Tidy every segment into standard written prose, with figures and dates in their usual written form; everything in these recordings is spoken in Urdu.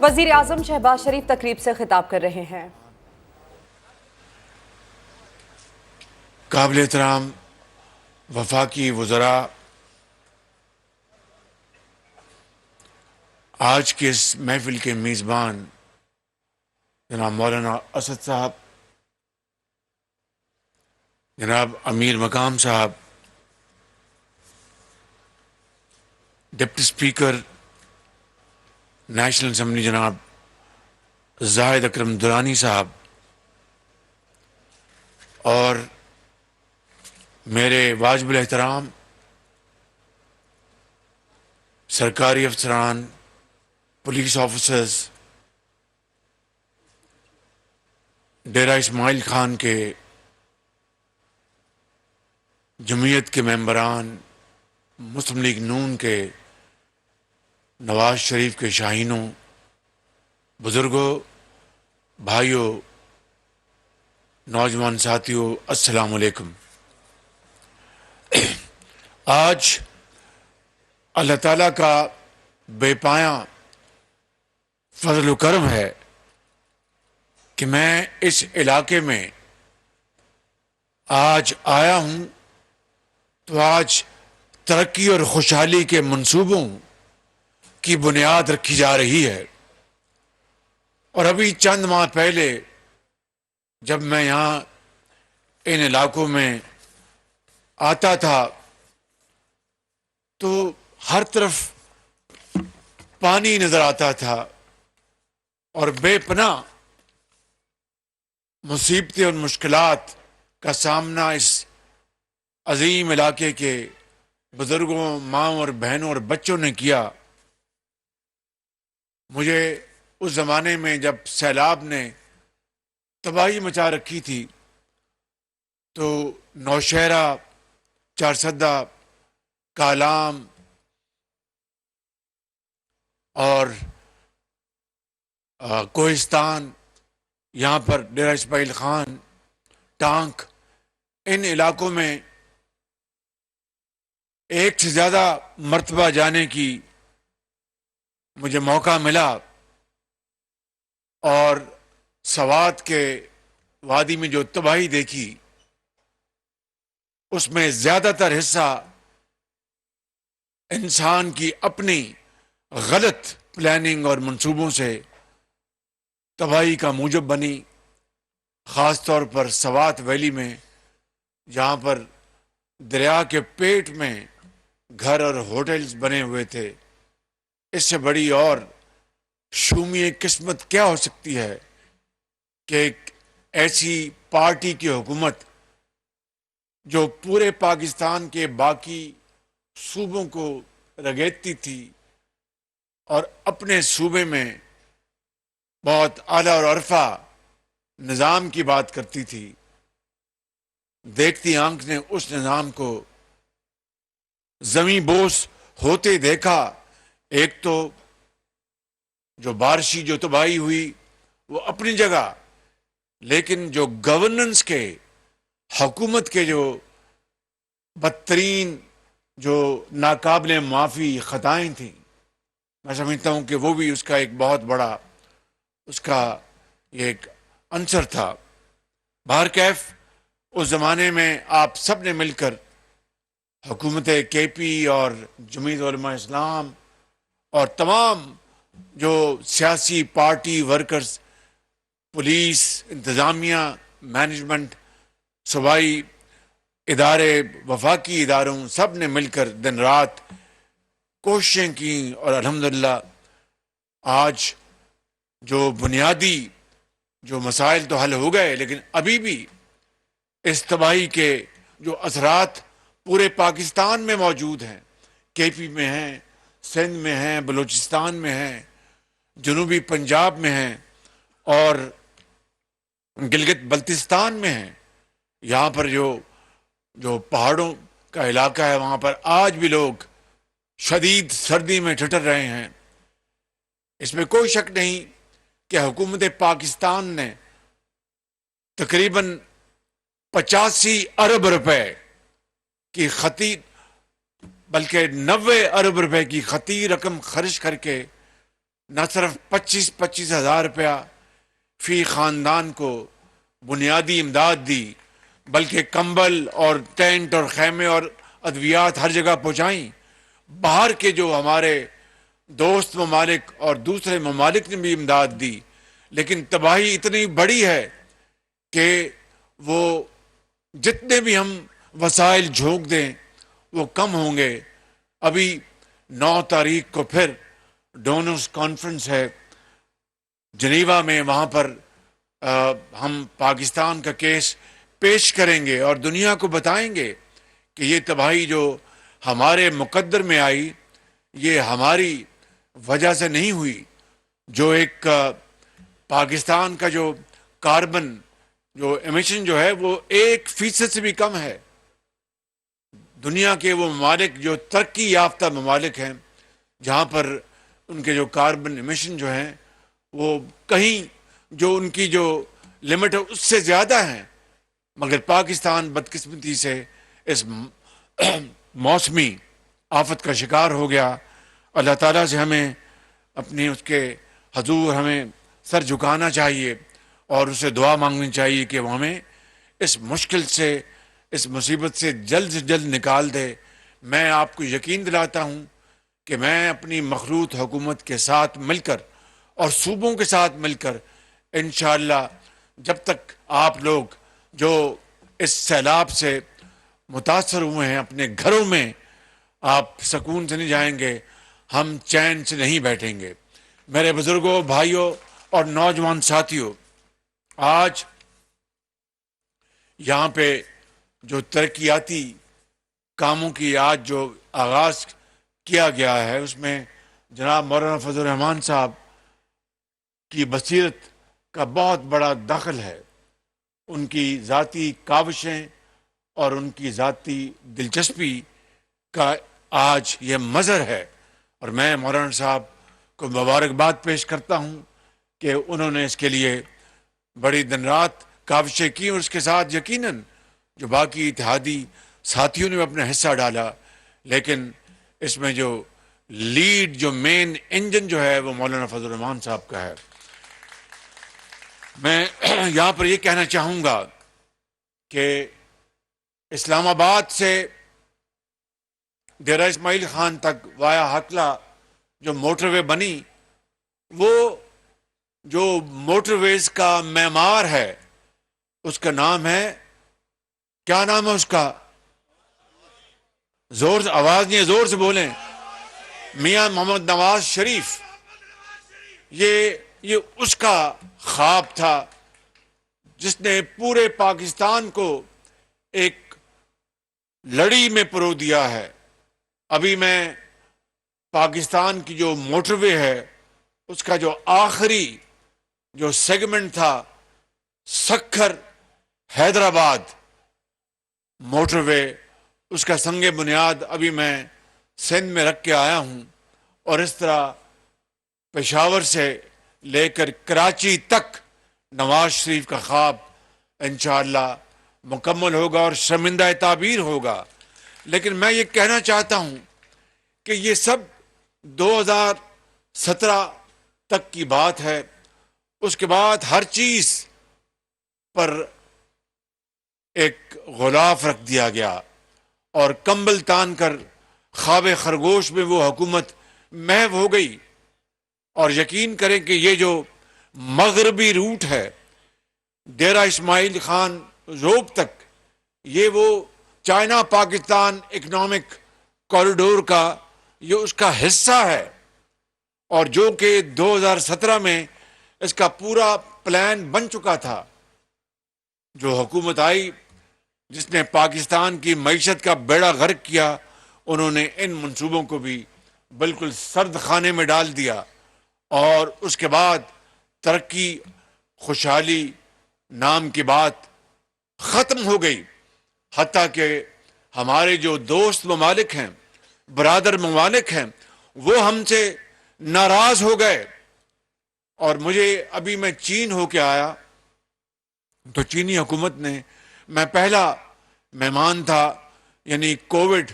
وزیر اعظم شہباز شریف تقریب سے خطاب کر رہے ہیں۔ قابل احترام وفاقی وزراء، آج کے اس محفل کے میزبان جناب مولانا اسد صاحب، جناب امیر مقام صاحب، ڈپٹی اسپیکر نیشنل اسمبلی جناب زاہد اکرم درانی صاحب، اور میرے واجب الاحترام سرکاری افسران، پولیس آفیسرز، ڈیرہ اسماعیل خان کے جمعیت کے ممبران، مسلم لیگ نون کے، نواز شریف کے شاہینوں، بزرگوں، بھائیوں، نوجوان ساتھیوں، السلام علیکم۔ آج اللہ تعالیٰ کا بے پایاں فضل و کرم ہے کہ میں اس علاقے میں آج آیا ہوں، تو آج ترقی اور خوشحالی کے منصوبوں کی بنیاد رکھی جا رہی ہے۔ اور ابھی چند ماہ پہلے جب میں یہاں ان علاقوں میں آتا تھا تو ہر طرف پانی نظر آتا تھا اور بے پناہ مصیبتیں اور مشکلات کا سامنا اس عظیم علاقے کے بزرگوں، ماں اور بہنوں اور بچوں نے کیا۔ مجھے اس زمانے میں جب سیلاب نے تباہی مچا رکھی تھی تو نوشہرہ، چارسدہ، کالام اور کوہستان، یہاں پر ڈیرہ اسماعیل خان، ٹانک، ان علاقوں میں ایک سے زیادہ مرتبہ جانے کی مجھے موقع ملا، اور سوات کے وادی میں جو تباہی دیکھی اس میں زیادہ تر حصہ انسان کی اپنی غلط پلاننگ اور منصوبوں سے تباہی کا موجب بنی۔ خاص طور پر سوات ویلی میں جہاں پر دریا کے پیٹ میں گھر اور ہوٹلز بنے ہوئے تھے، اس سے بڑی اور شومی قسمت کیا ہو سکتی ہے کہ ایک ایسی پارٹی کی حکومت جو پورے پاکستان کے باقی صوبوں کو رگیدتی تھی اور اپنے صوبے میں بہت اعلیٰ اور عرفہ نظام کی بات کرتی تھی، دیکھتی آنکھ نے اس نظام کو زمیں بوس ہوتے دیکھا۔ ایک تو جو بارشی جو تباہی ہوئی وہ اپنی جگہ، لیکن جو گورننس کے، حکومت کے جو بدترین، جو ناقابل معافی خطائیں تھیں، میں سمجھتا ہوں کہ وہ بھی اس کا ایک بہت بڑا اس کا ایک عنصر تھا۔ بہرکیف اس زمانے میں آپ سب نے مل کر، حکومت کے پی اور جمعیت علماء اسلام اور تمام جو سیاسی پارٹی ورکرز، پولیس، انتظامیہ، مینجمنٹ، صوبائی ادارے، وفاقی اداروں، سب نے مل کر دن رات کوششیں کی، اور الحمدللہ آج جو بنیادی جو مسائل تو حل ہو گئے، لیکن ابھی بھی اس تباہی کے جو اثرات پورے پاکستان میں موجود ہیں، کے پی میں ہیں، سندھ میں ہیں، بلوچستان میں ہیں، جنوبی پنجاب میں ہیں، اور گلگت بلتستان میں ہیں۔ یہاں پر جو پہاڑوں کا علاقہ ہے، وہاں پر آج بھی لوگ شدید سردی میں ٹھٹر رہے ہیں۔ اس میں کوئی شک نہیں کہ حکومت پاکستان نے تقریباً 85 ارب روپے کی خطی، بلکہ 90 ارب روپے کی خطی رقم خرچ کر کے نہ صرف 25,000 روپیہ فی خاندان کو بنیادی امداد دی، بلکہ کمبل اور ٹینٹ اور خیمے اور ادویات ہر جگہ پہنچائیں۔ باہر کے جو ہمارے دوست ممالک اور دوسرے ممالک نے بھی امداد دی، لیکن تباہی اتنی بڑی ہے کہ وہ جتنے بھی ہم وسائل جھونک دیں وہ کم ہوں گے۔ ابھی 9 تاریخ کو پھر ڈونرز کانفرنس ہے جنیوا میں، وہاں پر ہم پاکستان کا کیس پیش کریں گے اور دنیا کو بتائیں گے کہ یہ تباہی جو ہمارے مقدر میں آئی یہ ہماری وجہ سے نہیں ہوئی۔ جو ایک پاکستان کا جو کاربن جو ایمیشن جو ہے وہ 1% سے بھی کم ہے۔ دنیا کے وہ ممالک جو ترقی یافتہ ممالک ہیں جہاں پر ان کے جو کاربن ایمیشن جو ہیں وہ کہیں جو ان کی جو لمٹ ہے اس سے زیادہ ہیں، مگر پاکستان بدقسمتی سے اس موسمی آفت کا شکار ہو گیا۔ اللہ تعالیٰ سے ہمیں اپنی اس کے حضور ہمیں سر جھکانا چاہیے اور اسے دعا مانگنی چاہیے کہ وہ ہمیں اس مشکل سے، اس مصیبت سے جلد نکال دے۔ میں آپ کو یقین دلاتا ہوں کہ میں اپنی مخلوط حکومت کے ساتھ مل کر اور صوبوں کے ساتھ مل کر انشاءاللہ جب تک آپ لوگ جو اس سیلاب سے متاثر ہوئے ہیں اپنے گھروں میں آپ سکون سے نہیں جائیں گے، ہم چین سے نہیں بیٹھیں گے۔ میرے بزرگوں، بھائیوں اور نوجوان ساتھیوں، آج یہاں پہ جو ترقیاتی کاموں کی آج جو آغاز کیا گیا ہے اس میں جناب مولانا فضل الرحمان صاحب کی بصیرت کا بہت بڑا دخل ہے۔ ان کی ذاتی کاوشیں اور ان کی ذاتی دلچسپی کا آج یہ مظہر ہے، اور میں مولانا صاحب کو مبارکباد پیش کرتا ہوں کہ انہوں نے اس کے لیے بڑی دن رات کاوشیں کی، اور اس کے ساتھ یقیناً جو باقی اتحادی ساتھیوں نے اپنا حصہ ڈالا، لیکن اس میں جو لیڈ جو مین انجن جو ہے وہ مولانا فضل الرحمان صاحب کا ہے۔ میں یہاں پر یہ کہنا چاہوں گا کہ اسلام آباد سے ڈیرہ اسماعیل خان تک وایا ہکلا جو موٹر وے بنی، وہ جو موٹر ویز کا معمار ہے اس کا نام ہے، کیا نام ہے اس کا؟ زور سے آواز نہیں ہے، زور سے بولیں۔ میاں محمد نواز شریف۔ یہ اس کا خواب تھا جس نے پورے پاکستان کو ایک لڑی میں پرو دیا ہے۔ ابھی میں پاکستان کی جو موٹر وے ہے اس کا جو آخری جو سیگمنٹ تھا سکھر حیدرآباد موٹر وے، اس کا سنگ بنیاد ابھی میں سندھ میں رکھ کے آیا ہوں، اور اس طرح پشاور سے لے کر کراچی تک نواز شریف کا خواب انشاءاللہ مکمل ہوگا اور شرمندہ تعبیر ہوگا۔ لیکن میں یہ کہنا چاہتا ہوں کہ یہ سب 2017 تک کی بات ہے۔ اس کے بعد ہر چیز پر ایک غلاف رکھ دیا گیا اور کمبل تان کر خواب خرگوش میں وہ حکومت محو ہو گئی۔ اور یقین کریں کہ یہ جو مغربی روٹ ہے ڈیرہ اسماعیل خان روپ تک، یہ وہ چائنا پاکستان اکنامک کوریڈور کا یہ اس کا حصہ ہے، اور جو کہ 2017 میں اس کا پورا پلان بن چکا تھا۔ جو حکومت آئی جس نے پاکستان کی معیشت کا بیڑا غرق کیا، انہوں نے ان منصوبوں کو بھی بالکل سرد خانے میں ڈال دیا، اور اس کے بعد ترقی خوشحالی نام کی بات ختم ہو گئی۔ حتیٰ کہ ہمارے جو دوست ممالک ہیں، برادر ممالک ہیں، وہ ہم سے ناراض ہو گئے۔ اور مجھے ابھی میں چین ہو کے آیا تو چینی حکومت نے، میں پہلا مہمان تھا، یعنی کووڈ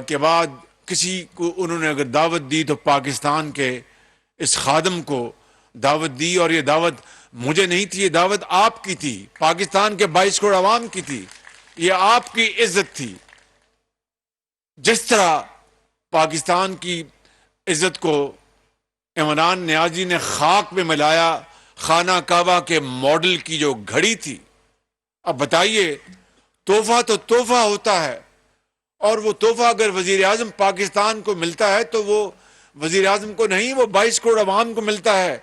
کے بعد کسی کو انہوں نے اگر دعوت دی تو پاکستان کے اس خادم کو دعوت دی، اور یہ دعوت مجھے نہیں تھی، یہ دعوت آپ کی تھی، پاکستان کے 22 کروڑ عوام کی تھی، یہ آپ کی عزت تھی۔ جس طرح پاکستان کی عزت کو عمران نیازی نے خاک میں ملایا، خانہ کعبہ کے ماڈل کی جو گھڑی تھی، اب بتائیے، تحفہ تو تحفہ ہوتا ہے، اور وہ تحفہ اگر وزیر اعظم پاکستان کو ملتا ہے تو وہ وزیر اعظم کو نہیں، وہ 22 کروڑ عوام کو ملتا ہے،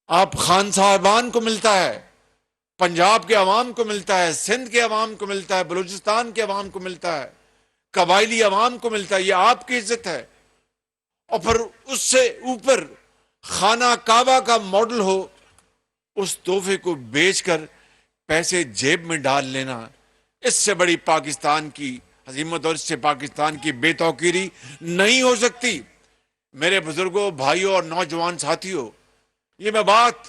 آپ خان صاحبان کو ملتا ہے، پنجاب کے عوام کو ملتا ہے، سندھ کے عوام کو ملتا ہے، بلوچستان کے عوام کو ملتا ہے، قبائلی عوام کو ملتا ہے، یہ آپ کی عزت ہے۔ اور پھر اس سے اوپر خانہ کعبہ کا ماڈل ہو، اس تحفے کو بیچ کر پیسے جیب میں ڈال لینا، اس سے بڑی پاکستان کی عظمت اور اس سے پاکستان کی بے توقیری نہیں ہو سکتی۔ میرے بزرگوں، بھائیوں اور نوجوان ساتھیوں، یہ میں بات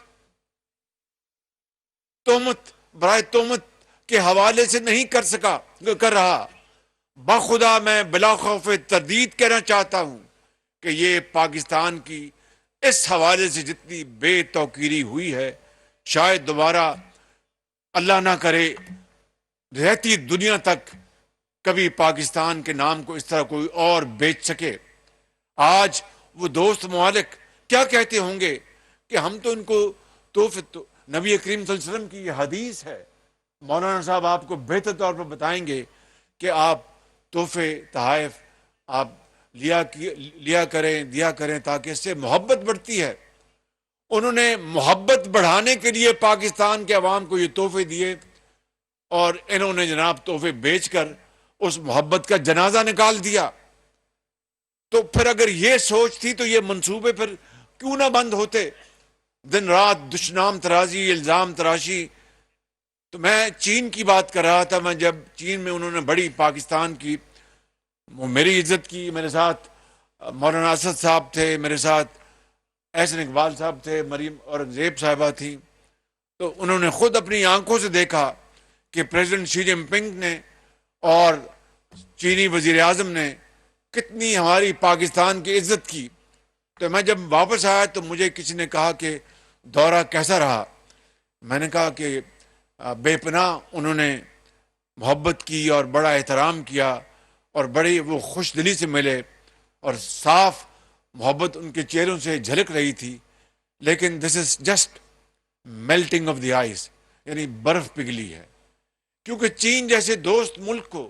تہمت برائے تہمت کے حوالے سے نہیں کر رہا، بخدا میں بلا خوف تردید کہنا چاہتا ہوں کہ یہ پاکستان کی اس حوالے سے جتنی بے توقیری ہوئی ہے، شاید دوبارہ اللہ نہ کرے رہتی دنیا تک کبھی پاکستان کے نام کو اس طرح کوئی اور بیچ سکے۔ آج وہ دوست ممالک کیا کہتے ہوں گے کہ ہم تو ان کو تحفے، نبی کریم صلی اللہ علیہ وسلم کی یہ حدیث ہے، مولانا صاحب آپ کو بہتر طور پر بتائیں گے کہ آپ تحفے تحائف آپ دیا کریں تاکہ اس سے محبت بڑھتی ہے۔ انہوں نے محبت بڑھانے کے لیے پاکستان کے عوام کو یہ تحفے دیے، اور انہوں نے جناب تحفے بیچ کر اس محبت کا جنازہ نکال دیا۔ تو پھر اگر یہ سوچ تھی تو یہ منصوبے پھر کیوں نہ بند ہوتے؟ دن رات دشنام تراشی، الزام تراشی۔ تو میں چین کی بات کر رہا تھا، میں جب چین میں انہوں نے بڑی پاکستان کی میری عزت کی، میرے ساتھ مولانا اسد صاحب تھے، میرے ساتھ احسن اقبال صاحب تھے، مریم اورنگزیب صاحبہ تھیں، تو انہوں نے خود اپنی آنکھوں سے دیکھا کہ پریزیڈنٹ شی جن پنگ نے اور چینی وزیر اعظم نے کتنی ہماری پاکستان کی عزت کی۔ تو میں جب واپس آیا تو مجھے کسی نے کہا کہ دورہ کیسا رہا؟ میں نے کہا کہ بے پناہ انہوں نے محبت کی اور بڑا احترام کیا، اور بڑی وہ خوش دلی سے ملے، اور صاف محبت ان کے چہروں سے جھلک رہی تھی۔ لیکن this is just melting of the ice, یعنی برف پگھلی ہے، کیونکہ چین جیسے دوست ملک کو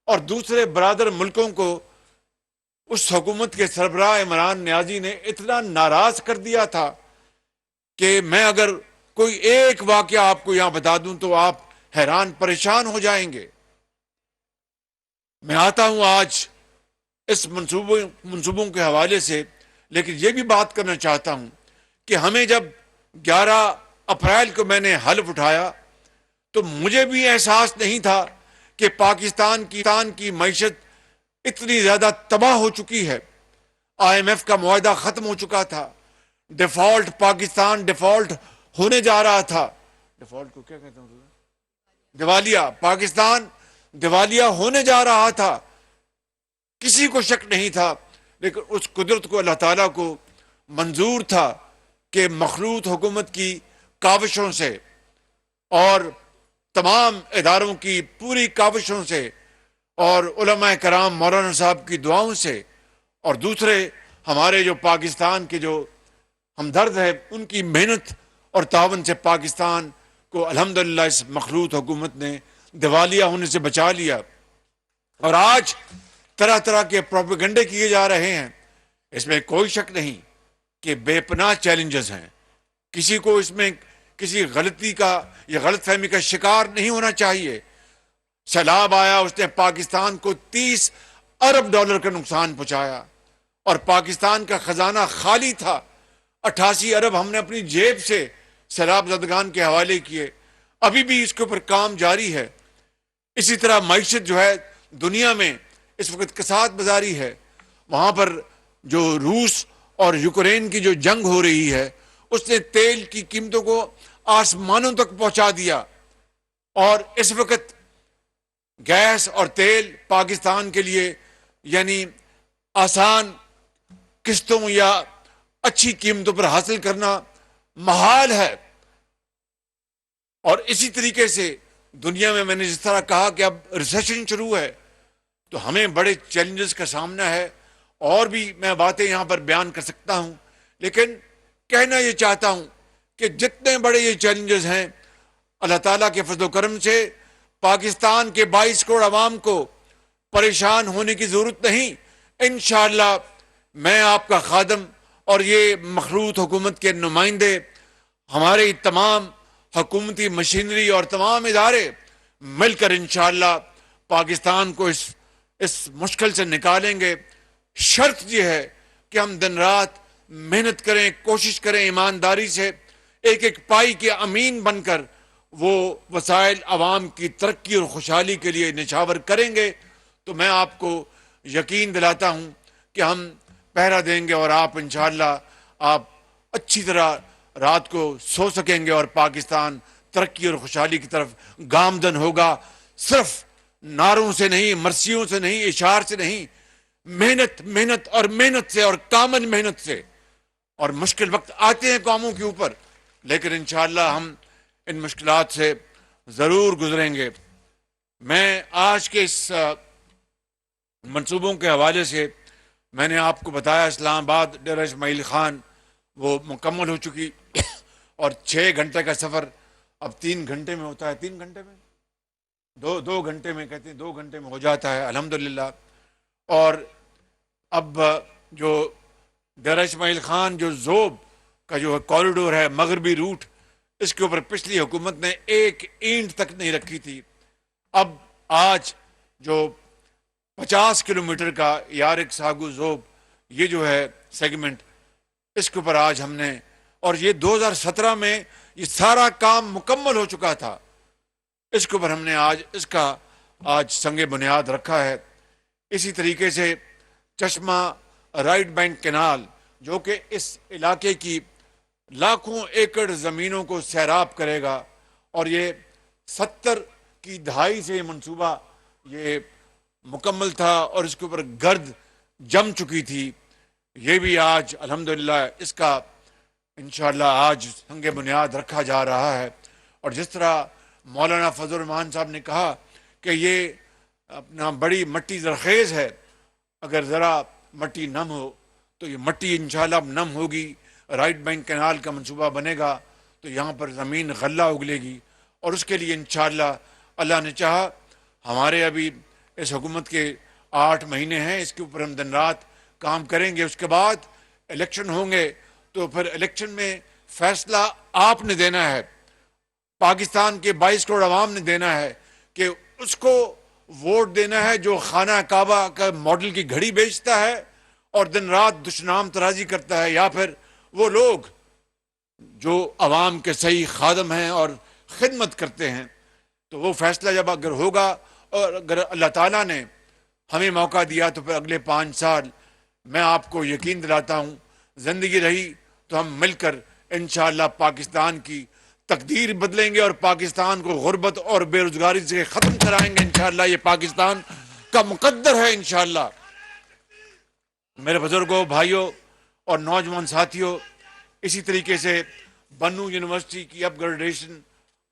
اور دوسرے برادر ملکوں کو اس حکومت کے سربراہ عمران نیازی نے اتنا ناراض کر دیا تھا کہ میں اگر کوئی ایک واقعہ آپ کو یہاں بتا دوں تو آپ حیران پریشان ہو جائیں گے۔ میں آتا ہوں آج اس منصوبوں کے حوالے سے، لیکن یہ بھی بات کرنا چاہتا ہوں کہ ہمیں جب 11 اپریل کو میں نے حلف اٹھایا تو مجھے بھی احساس نہیں تھا کہ پاکستان کی معیشت اتنی زیادہ تباہ ہو چکی ہے۔ آئی ایم ایف کا معاہدہ ختم ہو چکا تھا، پاکستان ڈیفالٹ ہونے جا رہا تھا۔ ڈیفالٹ کو کیا کہتے ہیں؟ دیوالیہ، پاکستان دیوالیہ ہونے جا رہا تھا۔ کسی کو شک نہیں تھا، لیکن اس قدرت کو، اللہ تعالیٰ کو منظور تھا کہ مخلوط حکومت کی کاوشوں سے اور تمام اداروں کی پوری کاوشوں سے اور علماء کرام مولانا صاحب کی دعاؤں سے اور دوسرے ہمارے جو پاکستان کے جو ہمدرد ہیں ان کی محنت اور تعاون سے پاکستان کو الحمدللہ اس مخلوط حکومت نے دیوالیہ ہونے سے بچا لیا۔ اور آج طرح طرح کے پروپیگنڈے کیے جا رہے ہیں، اس میں کوئی شک نہیں کہ بے پناہ چیلنجز ہیں۔ کسی کو اس میں کسی غلطی کا یا غلط فہمی کا شکار نہیں ہونا چاہیے۔ سیلاب آیا، اس نے پاکستان کو 30 ارب ڈالر کا نقصان پہنچایا، اور پاکستان کا خزانہ خالی تھا۔ 88 ارب ہم نے اپنی جیب سے سیلاب زدگان کے حوالے کیے، ابھی بھی اس کے اوپر کام جاری ہے۔ اسی طرح معیشت جو ہے دنیا میں اس وقت کساد بازاری ہے، وہاں پر جو روس اور یوکرین کی جو جنگ ہو رہی ہے اس نے تیل کی قیمتوں کو آسمانوں تک پہنچا دیا، اور اس وقت گیس اور تیل پاکستان کے لیے یعنی آسان قسطوں یا اچھی قیمتوں پر حاصل کرنا محال ہے. اور اسی طریقے سے دنیا میں نے جس طرح کہا کہ اب ریسیشن شروع ہے تو ہمیں بڑے چیلنجز کا سامنا ہے. اور بھی میں باتیں یہاں پر بیان کر سکتا ہوں، لیکن کہنا یہ چاہتا ہوں کہ جتنے بڑے یہ چیلنجز ہیں، اللہ تعالیٰ کے فضل و کرم سے پاکستان کے 22 کروڑ عوام کو پریشان ہونے کی ضرورت نہیں. انشاءاللہ میں آپ کا خادم اور یہ مخلوط حکومت کے نمائندے، ہمارے تمام حکومتی مشینری اور تمام ادارے مل کر انشاءاللہ پاکستان کو اس مشکل سے نکالیں گے. شرط یہ ہے کہ ہم دن رات محنت کریں، کوشش کریں، ایمانداری سے ایک ایک پائی کے امین بن کر وہ وسائل عوام کی ترقی اور خوشحالی کے لیے نچھاور کریں گے. تو میں آپ کو یقین دلاتا ہوں کہ ہم پہرا دیں گے اور آپ انشاءاللہ آپ اچھی طرح رات کو سو سکیں گے اور پاکستان ترقی اور خوشحالی کی طرف گامزن ہوگا. صرف نعروں سے نہیں، مرثیوں سے نہیں، اشعار سے نہیں، محنت محنت اور محنت سے اور کامل محنت سے. اور مشکل وقت آتے ہیں قوموں کے اوپر، لیکن انشاءاللہ ہم ان مشکلات سے ضرور گزریں گے. میں آج کے اس منصوبوں کے حوالے سے میں نے آپ کو بتایا اسلام آباد ڈیرہ اسماعیل خان وہ مکمل ہو چکی اور 6 گھنٹے کا سفر اب 3 گھنٹے میں ہوتا ہے. 3 گھنٹے میں دو گھنٹے میں کہتے ہیں 2 گھنٹے میں ہو جاتا ہے الحمدللہ. اور اب جو ڈیرہ اسماعیل خان جو ذوب کا جو کوریڈور ہے مغربی روٹ، اس کے اوپر پچھلی حکومت نے ایک اینٹ تک نہیں رکھی تھی. اب آج جو 50 کلومیٹر کا یارک ساگو ذوب یہ جو ہے سیگمنٹ، اس کے اوپر آج ہم نے، اور یہ 2017 میں یہ سارا کام مکمل ہو چکا تھا، اس کے اوپر ہم نے آج اس کا سنگ بنیاد رکھا ہے. اسی طریقے سے چشمہ رائٹ بینک کینال جو کہ اس علاقے کی لاکھوں ایکڑ زمینوں کو سیراب کرے گا، اور یہ 70 کی دہائی سے یہ منصوبہ یہ مکمل تھا اور اس کے اوپر گرد جم چکی تھی. یہ بھی آج الحمدللہ اس کا انشاءاللہ آج سنگ بنیاد رکھا جا رہا ہے. اور جس طرح مولانا فضل الرحمان صاحب نے کہا کہ یہ اپنا بڑی مٹی زرخیز ہے، اگر ذرا مٹی نم ہو تو یہ مٹی انشاءاللہ اب نم ہوگی. رائٹ بینک کینال کا منصوبہ بنے گا تو یہاں پر زمین غلہ اگلے گی، اور اس کے لیے انشاءاللہ اللہ نے چاہا ہمارے ابھی اس حکومت کے 8 مہینے ہیں، اس کے اوپر ہم دن رات کام کریں گے. اس کے بعد الیکشن ہوں گے تو پھر الیکشن میں فیصلہ آپ نے دینا ہے، پاکستان کے 22 کروڑ عوام نے دینا ہے کہ اس کو ووٹ دینا ہے جو خانہ کعبہ کا ماڈل کی گھڑی بیچتا ہے اور دن رات دشنام ترازی کرتا ہے، یا پھر وہ لوگ جو عوام کے صحیح خادم ہیں اور خدمت کرتے ہیں. تو وہ فیصلہ جب اگر ہوگا اور اگر اللہ تعالیٰ نے ہمیں موقع دیا تو پھر اگلے 5 سال میں آپ کو یقین دلاتا ہوں زندگی رہی تو ہم مل کر انشاءاللہ پاکستان کی تقدیر بدلیں گے اور پاکستان کو غربت اور بے روزگاری سے ختم کرائیں گے. انشاءاللہ یہ پاکستان کا مقدر ہے انشاءاللہ. میرے بزرگوں، بھائیوں اور نوجوان ساتھیوں، اسی طریقے سے بنو یونیورسٹی کی اپ گریڈیشن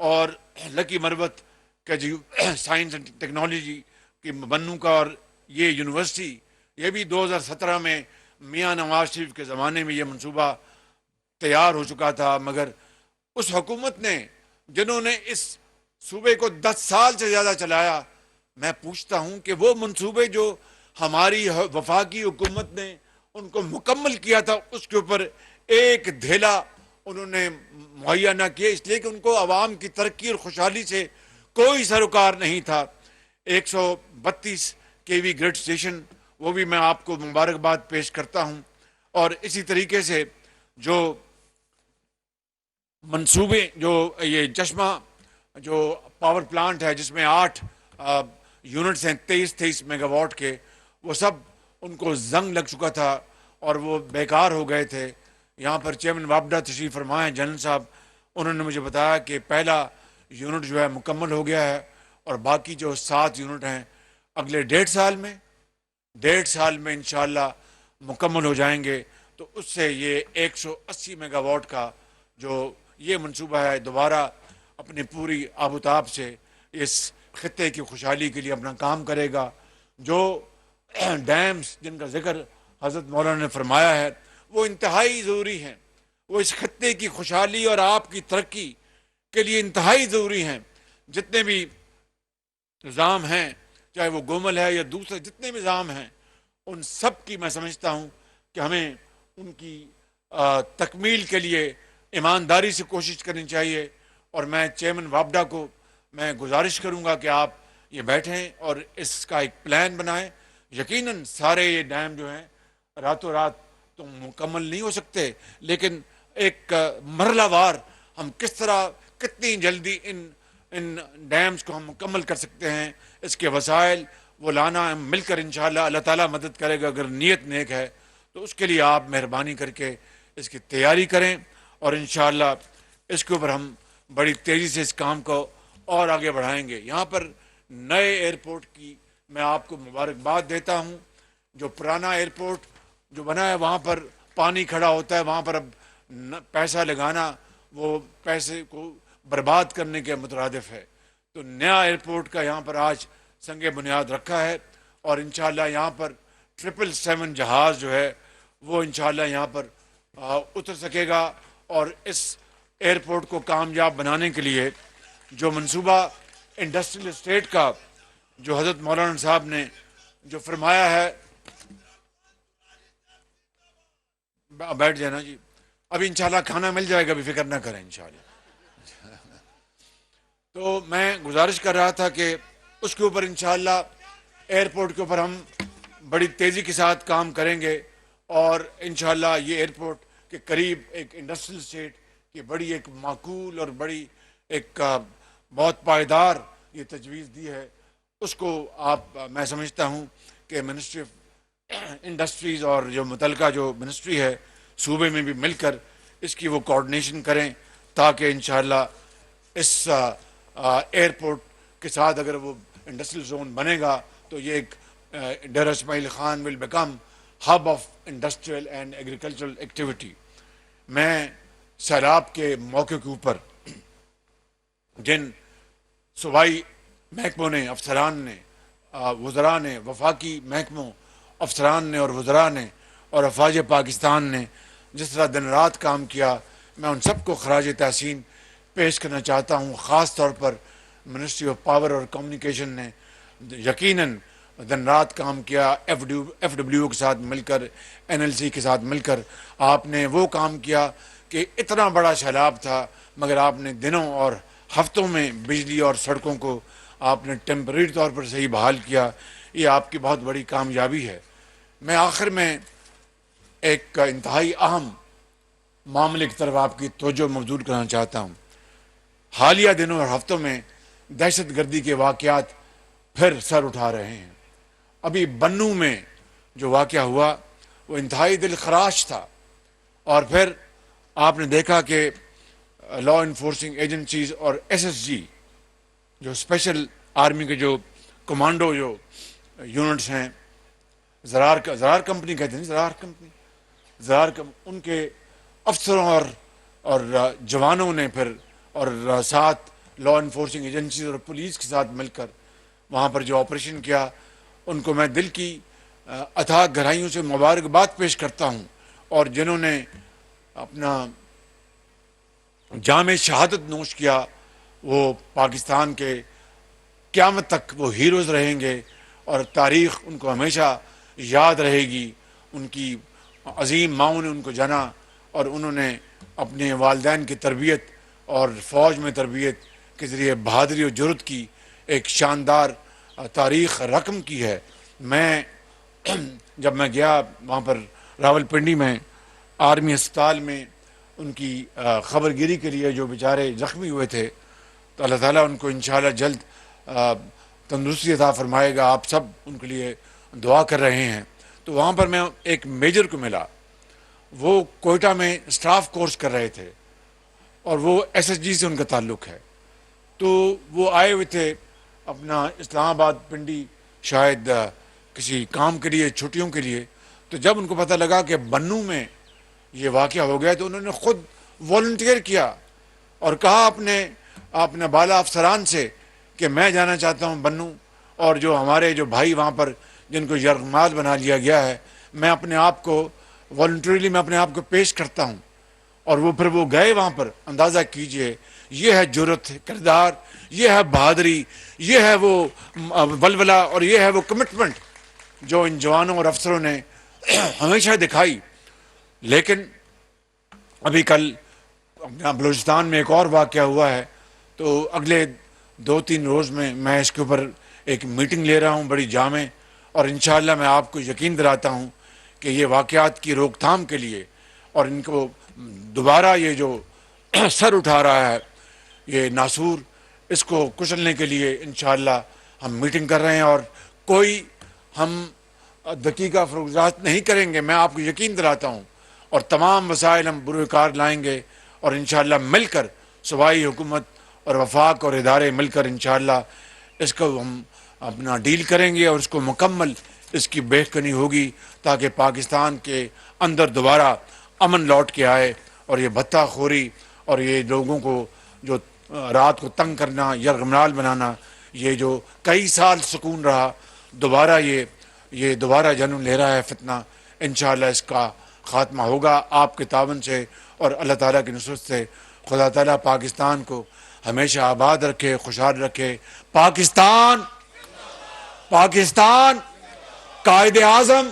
اور لکی مروت کا جو سائنس اینڈ ٹیکنالوجی کی بنو کا، اور یہ یونیورسٹی یہ بھی 2017 میں میاں نواز شریف کے زمانے میں یہ منصوبہ تیار ہو چکا تھا، مگر اس حکومت نے جنہوں نے اس صوبے کو 10 سال سے زیادہ چلایا، میں پوچھتا ہوں کہ وہ منصوبے جو ہماری وفاقی حکومت نے ان کو مکمل کیا تھا اس کے اوپر ایک دھیلا انہوں نے مہیا نہ کیا، اس لیے کہ ان کو عوام کی ترقی اور خوشحالی سے کوئی سروکار نہیں تھا. 132 KV گریڈ اسٹیشن وہ بھی میں آپ کو مبارکباد پیش کرتا ہوں. اور اسی طریقے سے جو منصوبے جو یہ چشمہ جو پاور پلانٹ ہے جس میں 8 یونٹس ہیں 23 میگا واٹ کے، وہ سب ان کو زنگ لگ چکا تھا اور وہ بیکار ہو گئے تھے. یہاں پر چیئرمین وابڈا تشریف فرمائے جنرل صاحب، انہوں نے مجھے بتایا کہ پہلا یونٹ جو ہے مکمل ہو گیا ہے اور باقی جو 7 یونٹ ہیں اگلے 1.5 سال میں انشاءاللہ مکمل ہو جائیں گے. تو اس سے یہ 180 میگا واٹ کا جو یہ منصوبہ ہے دوبارہ اپنی پوری آب و تاب سے اس خطے کی خوشحالی کے لیے اپنا کام کرے گا. جو ڈیمز جن کا ذکر حضرت مولانا نے فرمایا ہے وہ انتہائی ضروری ہیں, وہ اس خطے کی خوشحالی اور آپ کی ترقی کے لیے انتہائی ضروری ہیں. جتنے بھی نظام ہیں, چاہے وہ گومل ہے یا دوسرے جتنے بھی نظام ہیں, ان سب کی میں سمجھتا ہوں کہ ہمیں ان کی تکمیل کے لیے ایمانداری سے کوشش کرنی چاہیے. اور میں چیئرمین وابڈا کو میں گزارش کروں گا کہ آپ یہ بیٹھیں اور اس کا ایک پلان بنائیں. یقیناً سارے یہ ڈیم جو ہیں راتوں رات تو مکمل نہیں ہو سکتے, لیکن ایک مرحلہ وار ہم کس طرح کتنی جلدی ان ڈیمز کو ہم مکمل کر سکتے ہیں, اس کے وسائل وہ لانا ہم مل کر انشاءاللہ اللہ تعالیٰ مدد کرے گا. اگر نیت نیک ہے تو اس کے لیے آپ مہربانی کر کے اس کی تیاری کریں, اور انشاءاللہ اس کے اوپر ہم بڑی تیزی سے اس کام کو اور آگے بڑھائیں گے. یہاں پر نئے ایئرپورٹ کی میں آپ کو مبارکباد دیتا ہوں. جو پرانا ایئرپورٹ جو بنا ہے وہاں پر پانی کھڑا ہوتا ہے, وہاں پر اب پیسہ لگانا وہ پیسے کو برباد کرنے کے مترادف ہے. تو نیا ایئرپورٹ کا یہاں پر آج سنگ بنیاد رکھا ہے, اور انشاءاللہ یہاں پر 777 جہاز جو ہے وہ انشاءاللہ یہاں پر اتر سکے گا. اور اس ایئرپورٹ کو کامیاب بنانے کے لیے جو منصوبہ انڈسٹریل اسٹیٹ کا جو حضرت مولانا صاحب نے جو فرمایا ہے, بیٹھ جانا جی, ابھی انشاءاللہ کھانا مل جائے گا, ابھی فکر نہ کریں انشاءاللہ. تو میں گزارش کر رہا تھا کہ اس کے اوپر انشاءاللہ ایئرپورٹ کے اوپر ہم بڑی تیزی کے ساتھ کام کریں گے, اور انشاءاللہ یہ ایئرپورٹ کے قریب ایک انڈسٹریل اسٹیٹ کی بڑی ایک معقول اور بڑی ایک بہت پائیدار یہ تجویز دی ہے. اس کو آپ میں سمجھتا ہوں کہ منسٹری آف انڈسٹریز اور جو متعلقہ جو منسٹری ہے صوبے میں بھی مل کر اس کی وہ کوآرڈینیشن کریں, تاکہ انشاءاللہ اس ایئرپورٹ کے ساتھ اگر وہ انڈسٹریل زون بنے گا تو یہ ایک Dera Ismail Khan will become hub of industrial and agricultural activity. میں سیلاب کے موقع کے اوپر جن صوبائی محکموں نے, افسران نے, وزراء نے, وفاقی محکموں افسران نے اور وزراء نے اور افواج پاکستان نے جس طرح دن رات کام کیا, میں ان سب کو خراج تحسین پیش کرنا چاہتا ہوں. خاص طور پر منسٹری آف پاور اور کمیونیکیشن نے یقیناً دن رات کام کیا, ایف ڈبلیو کے ساتھ مل کر, NLC کے ساتھ مل کر آپ نے وہ کام کیا کہ اتنا بڑا سیلاب تھا, مگر آپ نے دنوں اور ہفتوں میں بجلی اور سڑکوں کو آپ نے ٹیمپریری طور پر صحیح بحال کیا. یہ آپ کی بہت بڑی کامیابی ہے. میں آخر میں ایک انتہائی اہم معاملے کی طرف آپ کی توجہ مبذول کرنا چاہتا ہوں. حالیہ دنوں اور ہفتوں میں دہشت گردی کے واقعات پھر سر اٹھا رہے ہیں. ابھی بنو میں جو واقعہ ہوا وہ انتہائی دل خراش تھا, اور پھر آپ نے دیکھا کہ لا انفورسنگ ایجنسیز اور SSG جو اسپیشل آرمی کے جو کمانڈو جو یونٹس ہیں, زرار کمپنی کہتے ہیں, ان کے افسروں اور جوانوں نے پھر اور ساتھ لا انفورسنگ ایجنسیز اور پولیس کے ساتھ مل کر وہاں پر جو آپریشن کیا, ان کو میں دل کی اتھاہ گہرائیوں سے مبارکباد پیش کرتا ہوں. اور جنہوں نے اپنا جام شہادت نوش کیا وہ پاکستان کے قیامت تک وہ ہیروز رہیں گے, اور تاریخ ان کو ہمیشہ یاد رہے گی. ان کی عظیم ماؤں نے ان کو جنا, اور انہوں نے اپنے والدین کی تربیت اور فوج میں تربیت کے ذریعے بہادری اور جرأت کی ایک شاندار تاریخ رقم کی ہے. میں جب میں گیا وہاں پر راول پنڈی میں آرمی ہسپتال میں ان کی خبر گیری کے لیے, جو بیچارے زخمی ہوئے تھے, تو اللہ تعالیٰ ان کو انشاءاللہ جلد تندرستی عطا فرمائے گا. آپ سب ان کے لیے دعا کر رہے ہیں. تو وہاں پر میں ایک میجر کو ملا, وہ کوئٹہ میں اسٹاف کورس کر رہے تھے, اور وہ SSG سے ان کا تعلق ہے. تو وہ آئے ہوئے تھے اپنا اسلام آباد پنڈی شاید کسی کام کے لیے, چھٹیوں کے لیے. تو جب ان کو پتہ لگا کہ بنو میں یہ واقعہ ہو گیا تو انہوں نے خود والنٹیئر کیا اور کہا اپنے بالا افسران سے کہ میں جانا چاہتا ہوں بنوں، اور جو ہمارے جو بھائی وہاں پر جن کو یرغمال بنا لیا گیا ہے، میں اپنے آپ کو والنٹریلی میں اپنے آپ کو پیش کرتا ہوں. اور پھر وہ گئے وہاں پر. اندازہ کیجئے، یہ ہے جرأت کردار، یہ ہے بہادری، یہ ہے وہ ولولہ، اور یہ ہے وہ کمٹمنٹ جو ان جوانوں اور افسروں نے ہمیشہ دکھائی. لیکن ابھی کل اپنا بلوچستان میں ایک اور واقعہ ہوا ہے، تو اگلے 2-3 روز میں اس کے اوپر ایک میٹنگ لے رہا ہوں بڑی جامع، اور انشاءاللہ میں آپ کو یقین دلاتا ہوں کہ یہ واقعات کی روک تھام کے لیے اور ان کو دوبارہ یہ جو سر اٹھا رہا ہے یہ ناسور، اس کو کچلنے کے لیے انشاءاللہ ہم میٹنگ کر رہے ہیں. اور کوئی ہم دقیقہ فروغات نہیں کریں گے، میں آپ کو یقین دلاتا ہوں، اور تمام وسائل ہم بروئے کار لائیں گے، اور انشاءاللہ مل کر صوبائی حکومت اور وفاق اور ادارے مل کر انشاءاللہ اس کو ہم اپنا ڈیل کریں گے، اور اس کو مکمل اس کی بہتری ہوگی تاکہ پاکستان کے اندر دوبارہ امن لوٹ کے آئے، اور یہ بھتہ خوری اور یہ لوگوں کو جو رات کو تنگ کرنا، یرغمال بنانا، یہ جو کئی سال سکون رہا، دوبارہ یہ دوبارہ جنم لے رہا ہے فتنہ. انشاءاللہ اس کا خاتمہ ہوگا آپ کے تعاون سے اور اللہ تعالیٰ کی نصرت سے. خدا تعالیٰ پاکستان کو ہمیشہ آباد رکھے، خوشحال رکھے. پاکستان قائد اعظم.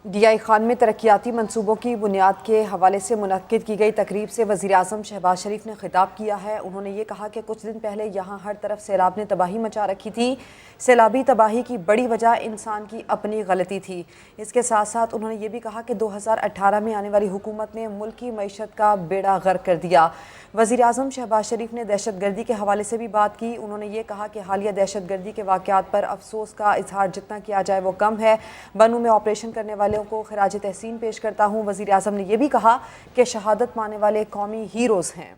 ڈی آئی خان میں ترقیاتی منصوبوں کی بنیاد کے حوالے سے منعقد کی گئی تقریب سے وزیراعظم شہباز شریف نے خطاب کیا ہے. انہوں نے یہ کہا کہ کچھ دن پہلے یہاں ہر طرف سیلاب نے تباہی مچا رکھی تھی. سیلابی تباہی کی بڑی وجہ انسان کی اپنی غلطی تھی. اس کے ساتھ ساتھ انہوں نے یہ بھی کہا کہ 2018 میں آنے والی حکومت نے ملک کی معیشت کا بیڑا غرق کر دیا. وزیراعظم شہباز شریف نے دہشت گردی کے حوالے سے بھی بات کی. انہوں نے یہ کہا کہ حالیہ دہشت گردی کے واقعات پر افسوس کا اظہار جتنا کیا جائے وہ کم ہے. بنوں میں آپریشن کرنے والوں کو خراج تحسین پیش کرتا ہوں. وزیراعظم نے یہ بھی کہا کہ شہادت پانے والے قومی ہیروز ہیں.